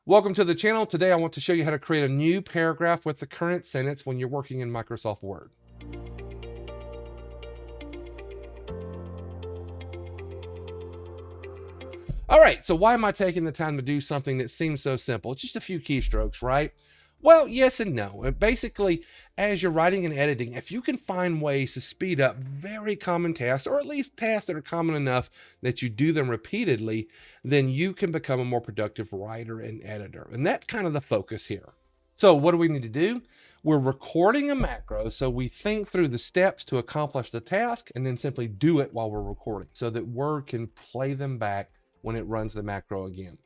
Welcome to the channel. Today I want to show you how to create a new paragraph with the current sentence when you're working in Microsoft Word. All right, so why am I taking the time to do something that seems so simple? It's just a few keystrokes, right? Well, yes and no. And basically, as you're writing and editing, if you can find ways to speed up very common tasks, or at least tasks that are common enough that you do them repeatedly, then you can become a more productive writer and editor. And that's kind of the focus here. So what do we need to do? We're recording a macro, so we think through the steps to accomplish the task and then simply do it while we're recording so that Word can play them back when it runs the macro again.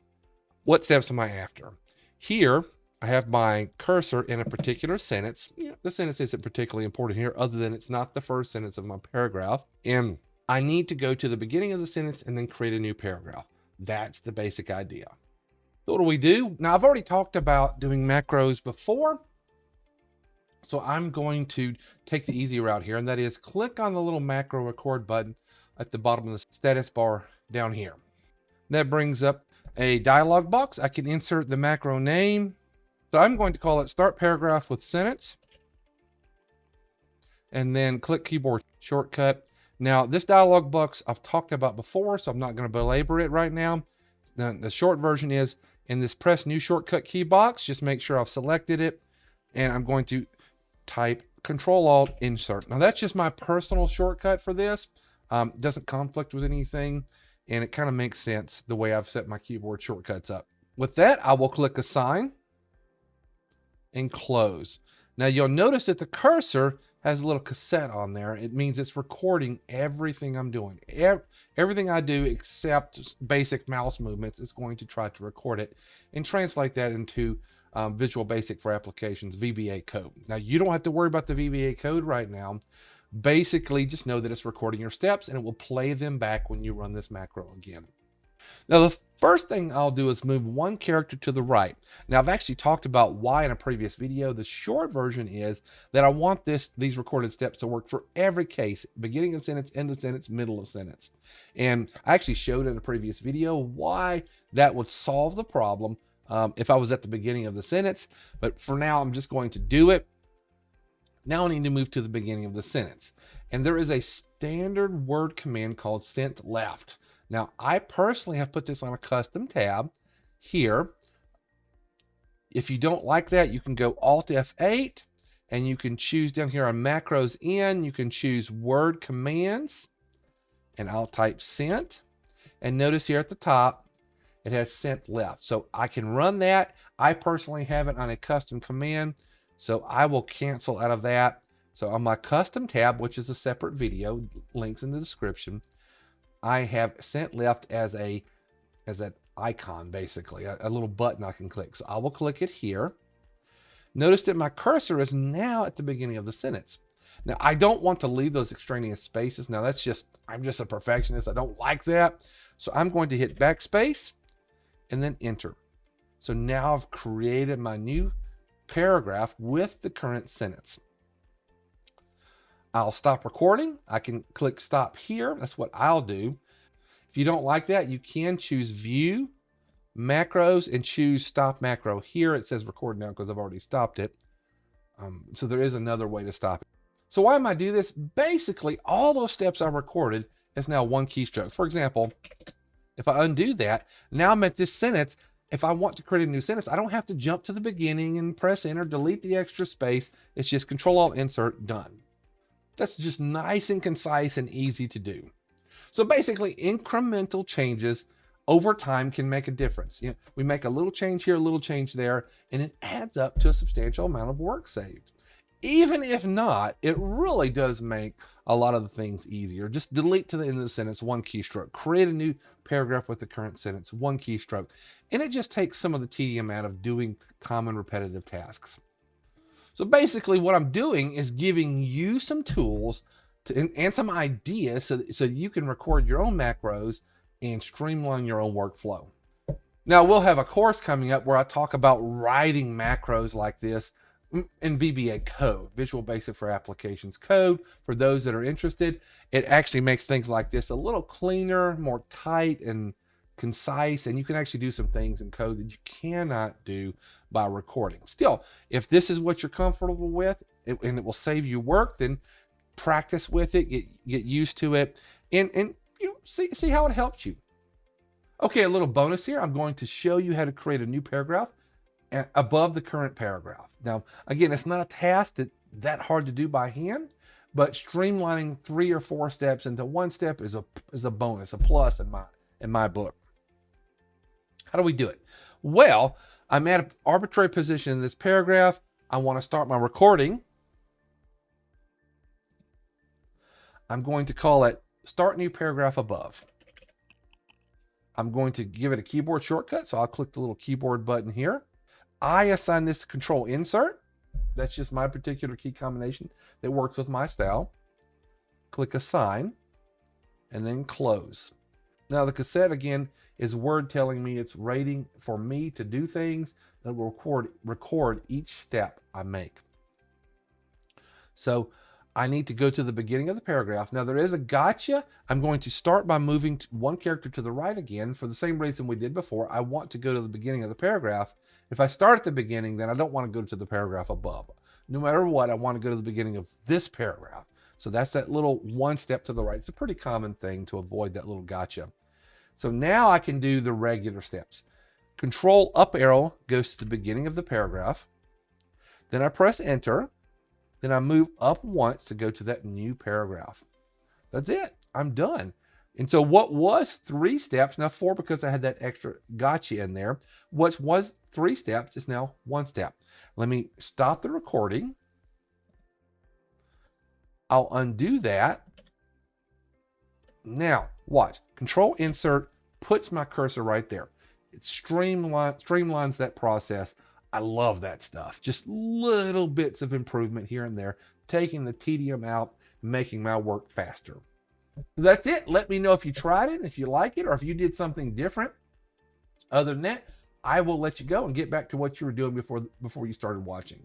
What steps am I after? Here, I have my cursor in a particular sentence. The sentence isn't particularly important here other than it's not the first sentence of my paragraph. And I need to go to the beginning of the sentence and then create a new paragraph. That's the basic idea. So what do we do? Now, I've already talked about doing macros before. So I'm going to take the easy route here, and that is click on the little macro record button at the bottom of the status bar down here. That brings up a dialog box. I can insert the macro name. So I'm going to call it Start Paragraph with Sentence. And then click keyboard shortcut. Now, this dialog box I've talked about before, so I'm not going to belabor it right now. Now, the short version is in this press new shortcut key box. Just make sure I've selected it. And I'm going to type Control-Alt Insert. Now, that's just my personal shortcut for this. Doesn't conflict with anything. And it kind of makes sense the way I've set my keyboard shortcuts up. With that, I will click Assign and Close. Now you'll notice that the cursor has a little cassette on there. It means it's recording everything I'm doing. Everything I do except basic mouse movements is going to try to record it and translate that into Visual Basic for Applications, VBA code. Now you don't have to worry about the VBA code right now. Basically, just know that it's recording your steps and it will play them back when you run this macro again. Now, the first thing I'll do is move one character to the right. Now, I've actually talked about why in a previous video. The short version is that I want these recorded steps to work for every case, beginning of sentence, end of sentence, middle of sentence. And I actually showed in a previous video why that would solve the problem if I was at the beginning of the sentence. But for now, I'm just going to do it. Now I need to move to the beginning of the sentence. And there is a standard Word command called sent left. Now, I personally have put this on a custom tab here. If you don't like that, you can go Alt F8 and you can choose down here on macros in, you can choose Word commands and I'll type sent. And notice here at the top, it has sent left. So I can run that. I personally have it on a custom command. So I will cancel out of that. So on my custom tab, which is a separate video, links in the description, I have sent left as an icon, basically, a little button I can click. So I will click it here. Notice that my cursor is now at the beginning of the sentence. Now, I don't want to leave those extraneous spaces. Now, I'm just a perfectionist. I don't like that. So I'm going to hit backspace and then enter. So now I've created my new paragraph with the current sentence. I'll stop recording. I can click stop here. That's what I'll do. If you don't like that, you can choose view, macros, and choose stop macro. Here it says record now because I've already stopped it. So there is another way to stop it. So why am I do this? Basically, all those steps I recorded is now one keystroke. For example, if I undo that, now I'm at this sentence. If I want to create a new sentence, I don't have to jump to the beginning and press enter, delete the extra space. It's just Control-Alt Insert, done. That's just nice and concise and easy to do. So basically, incremental changes over time can make a difference. We make a little change here, a little change there, and it adds up to a substantial amount of work saved. Even if not, it really does make a lot of the things easier. Just delete to the end of the sentence, one keystroke. Create a new paragraph with the current sentence, one keystroke. And it just takes some of the tedium out of doing common repetitive tasks. So basically what I'm doing is giving you some tools and some ideas so you can record your own macros and streamline your own workflow. Now we'll have a course coming up where I talk about writing macros like this in VBA code, Visual Basic for Applications code. For those that are interested, it actually makes things like this a little cleaner, more tight, and concise, and you can actually do some things in code that you cannot do by recording. Still, if this is what you're comfortable with, and it will save you work, then practice with it, get used to it, and you know, see how it helps you. Okay, a little bonus here. I'm going to show you how to create a new paragraph above the current paragraph. Now, again, it's not a task that hard to do by hand, but streamlining 3 or 4 steps into one step is a bonus, a plus in my book. How do we do it? Well, I'm at an arbitrary position in this paragraph. I want to start my recording. I'm going to call it Start New Paragraph Above. I'm going to give it a keyboard shortcut, so I'll click the little keyboard button here. I assign this to Control Insert. That's just my particular key combination that works with my style. Click Assign, and then Close. Now the cassette, again, is Word telling me it's waiting for me to do things that will record each step I make. So I need to go to the beginning of the paragraph. Now there is a gotcha. I'm going to start by moving one character to the right again for the same reason we did before. I want to go to the beginning of the paragraph. If I start at the beginning, then I don't want to go to the paragraph above. No matter what, I want to go to the beginning of this paragraph. So that's that little one step to the right. It's a pretty common thing to avoid that little gotcha. So now I can do the regular steps. Control up arrow goes to the beginning of the paragraph. Then I press enter. Then I move up once to go to that new paragraph. That's it. I'm done. And so what was 3 steps, now 4 because I had that extra gotcha in there. What was 3 steps is now 1 step. Let me stop the recording. I'll undo that. Now, watch. Control Insert puts my cursor right there. It streamlines that process. I love that stuff. Just little bits of improvement here and there, taking the tedium out, making my work faster. That's it. Let me know if you tried it, if you like it, or if you did something different. Other than that, I will let you go and get back to what you were doing before you started watching.